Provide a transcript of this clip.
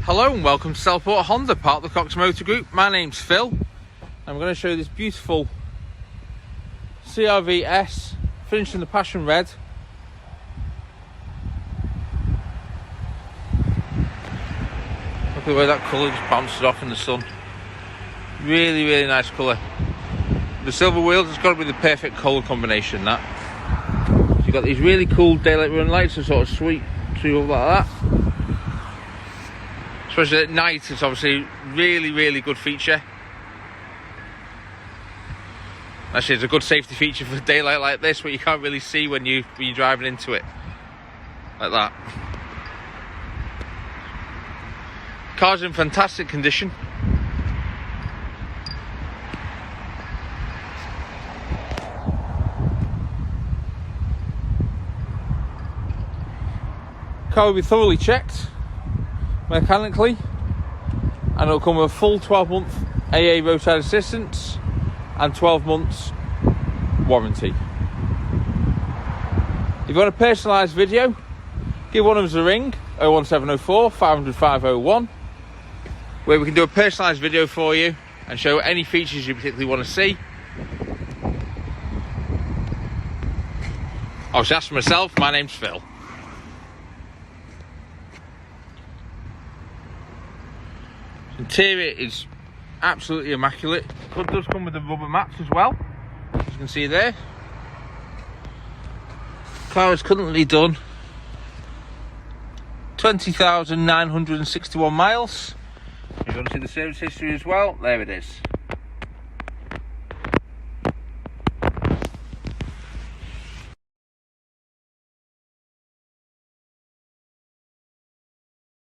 Hello and welcome to Southport Honda, part of the Cox Motor Group. My name's Phil. I'm going to show you this beautiful CR-V S finished in the passion red. Look at the way that colour just bounces off in the sun. Really nice colour. The silver wheels, it's got to be the perfect colour combination, that. So you've got these really cool daylight running lights that sort of sweep through like that. Especially at night, it's obviously really good feature. Actually, it's a good safety feature for daylight like this, but you can't really see when you're driving into it like that. Car's in fantastic condition. Car will be thoroughly checked mechanically, and it'll come with a full 12-month AA roadside assistance and 12 months warranty. If you want a personalised video, give one of us a ring, 01704 500 501, where we can do a personalised video for you and show any features you particularly want to see. Obviously, that's for myself. My name's Phil. Interior is absolutely immaculate. It does come with the rubber mats as well, as you can see there. Car is currently done 20,961 miles. If you want to see the service history as well, there it is.